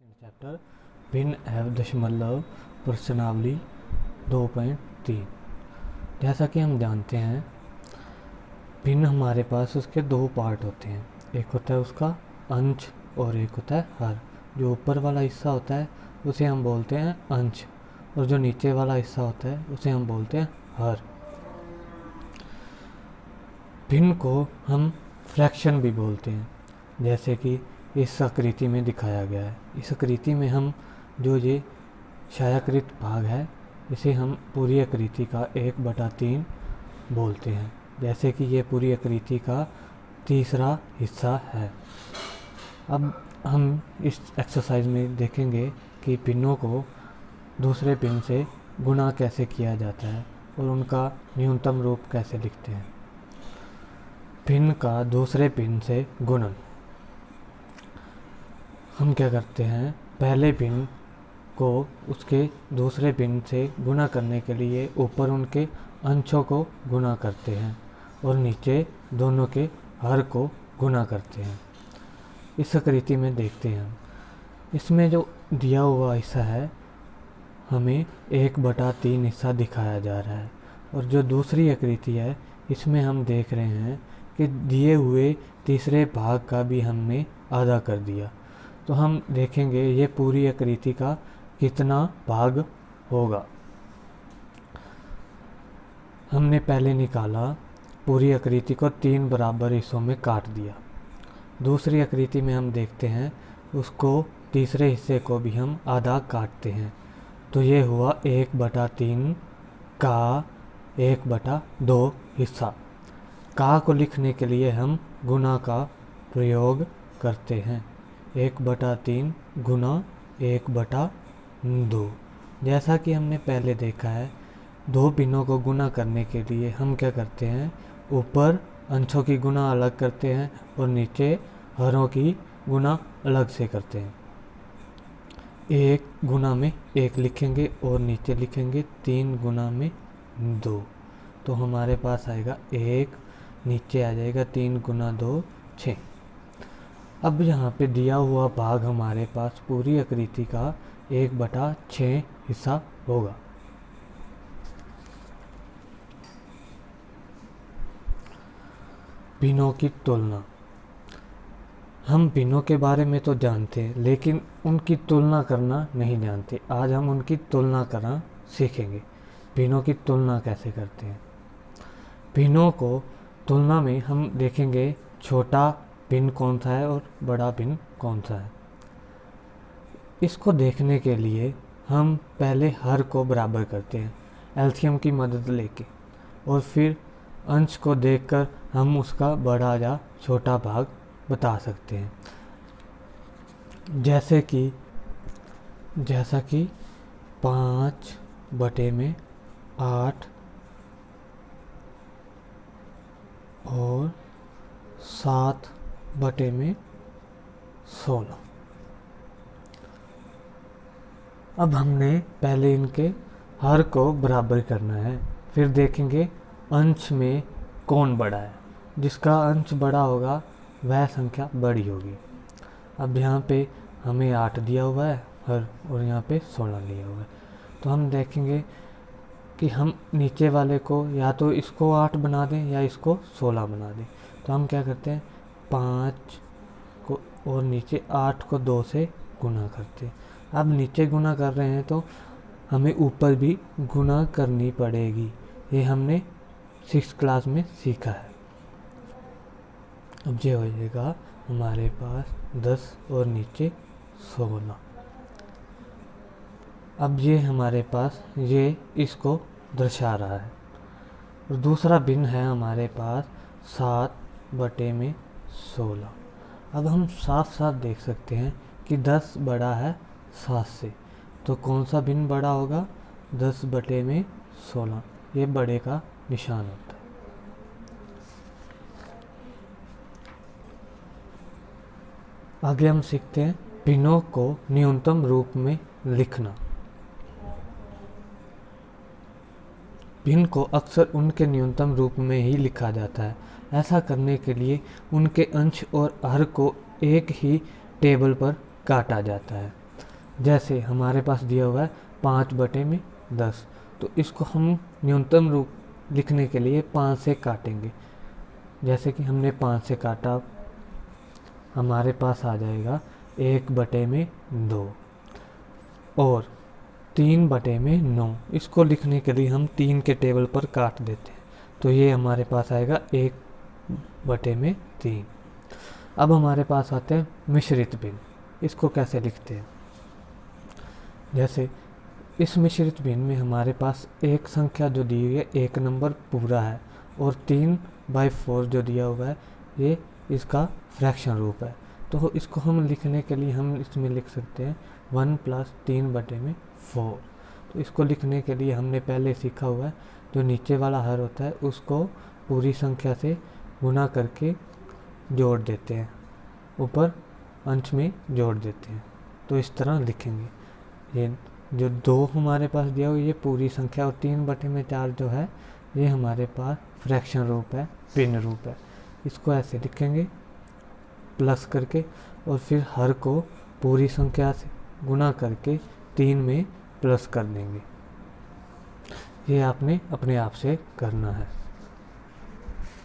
Chapter भिन्न एवं दशमलव प्रश्नावली 2.3। जैसा कि हम जानते हैं, भिन्न हमारे पास उसके दो पार्ट होते हैं। एक होता है उसका अंश और एक होता है हर। जो ऊपर वाला हिस्सा होता है उसे हम बोलते हैं अंश, और जो नीचे वाला हिस्सा होता है उसे हम बोलते हैं हर। भिन्न को हम फ्रैक्शन भी बोलते हैं, जैसे कि इस आकृति में दिखाया गया है। इस आकृति में हम जो ये छायाकृत भाग है इसे हम पूरी आकृति का 1/3 बोलते हैं, जैसे कि ये पूरी आकृति का तीसरा हिस्सा है। अब हम इस एक्सरसाइज में देखेंगे कि भिन्नों को दूसरे भिन्न से गुणा कैसे किया जाता है और उनका न्यूनतम रूप कैसे लिखते हैं। भिन्न का दूसरे भिन्न से गुणन। हम क्या करते हैं, पहले भिन्न को उसके दूसरे भिन्न से गुणा करने के लिए ऊपर उनके अंशों को गुणा करते हैं और नीचे दोनों के हर को गुणा करते हैं। इस आकृति में देखते हैं हम, इसमें जो दिया हुआ हिस्सा है हमें 1/3 हिस्सा दिखाया जा रहा है, और जो दूसरी आकृति है इसमें हम देख रहे हैं कि दिए हुए तीसरे भाग का भी हमने आधा कर दिया। तो हम देखेंगे ये पूरी आकृति का कितना भाग होगा। हमने पहले निकाला, पूरी आकृति को 3 बराबर हिस्सों में काट दिया। दूसरी आकृति में हम देखते हैं उसको तीसरे हिस्से को भी हम आधा काटते हैं, तो ये हुआ 1/3 का 1/2 हिस्सा। का को लिखने के लिए हम गुणा का प्रयोग करते हैं, 1/3 गुना 1/2। जैसा कि हमने पहले देखा है, दो भिन्नों को गुणा करने के लिए हम क्या करते हैं, ऊपर अंशों की गुणा अलग करते हैं और नीचे हरों की गुणा अलग से करते हैं। 1 गुना में 1 लिखेंगे और नीचे लिखेंगे 3 गुना में 2, तो हमारे पास आएगा 1, नीचे आ जाएगा 3 गुना 2 6। अब यहाँ पे दिया हुआ भाग हमारे पास पूरी आकृति का 1/6 हिस्सा होगा। भिन्नों की तुलना। हम भिन्नों के बारे में तो जानते हैं, लेकिन उनकी तुलना करना नहीं जानते। आज हम उनकी तुलना करना सीखेंगे। भिन्नों की तुलना कैसे करते हैं। भिन्नों को तुलना में हम देखेंगे छोटा भिन्न कौन सा है और बड़ा भिन्न कौन सा है। इसको देखने के लिए हम पहले हर को बराबर करते हैं एलसीएम की मदद लेके, और फिर अंश को देखकर हम उसका बड़ा या छोटा भाग बता सकते हैं। जैसा कि 5/8 और 7/16। अब हमने पहले इनके हर को बराबर करना है, फिर देखेंगे अंश में कौन बड़ा है। जिसका अंश बड़ा होगा वह संख्या बड़ी होगी। अब यहाँ पे हमें 8 दिया हुआ है हर, और यहाँ पे 16 लिया हुआ है, तो हम देखेंगे कि हम नीचे वाले को या तो इसको 8 बना दें या इसको 16 बना दें। तो हम क्या करते हैं, 5 को और नीचे 8 को 2 से गुना करते हैं। अब नीचे गुना कर रहे हैं तो हमें ऊपर भी गुना करनी पड़ेगी। ये हमने 6th क्लास में सीखा है। अब ये हो जाएगा हमारे पास 10 और नीचे 16। अब ये हमारे पास ये इसको दर्शा रहा है। और दूसरा भिन्न है हमारे पास 7/16। अब हम साफ साफ देख सकते हैं कि 10 बड़ा है 7 से, तो कौन सा भिन्न बड़ा होगा, 10/16। ये बड़े का निशान होता है। आगे हम सीखते हैं भिन्नों को न्यूनतम रूप में लिखना। भिन्न को अक्सर उनके न्यूनतम रूप में ही लिखा जाता है। ऐसा करने के लिए उनके अंश और हर को एक ही टेबल पर काटा जाता है। जैसे हमारे पास दिया हुआ है 5/10, तो इसको हम न्यूनतम रूप लिखने के लिए 5 से काटेंगे। जैसे कि हमने 5 से काटा, हमारे पास आ जाएगा 1/2 और 3/9। इसको लिखने के लिए हम 3 के टेबल पर काट देते हैं, तो ये हमारे पास आएगा 1/3। अब हमारे पास आते हैं मिश्रित भिन्न। इसको कैसे लिखते हैं? जैसे इस मिश्रित भिन्न में हमारे पास एक संख्या जो दी हुई है, एक नंबर पूरा है, और 3/4 जो दिया हुआ है, ये इसका फ्रैक्शन रूप है। तो इसको हम लिखने के लिए हम इसमें लिख सकते हैं 1 + 3/4। तो इसको लिखने के लिए हमने पहले सीखा हुआ है, जो नीचे वाला हर होता है उसको पूरी संख्या से गुना करके जोड़ देते हैं, ऊपर अंश में जोड़ देते हैं। तो इस तरह लिखेंगे। ये जो 2 हमारे पास दिया हुआ, ये पूरी संख्या, और 3/4 जो है, ये हमारे पास फ्रैक्शन रूप है, भिन्न रूप है। इसको ऐसे लिखेंगे प्लस करके, और फिर हर को पूरी संख्या से गुना करके 3 में प्लस कर देंगे। ये आपने अपने आप से करना है।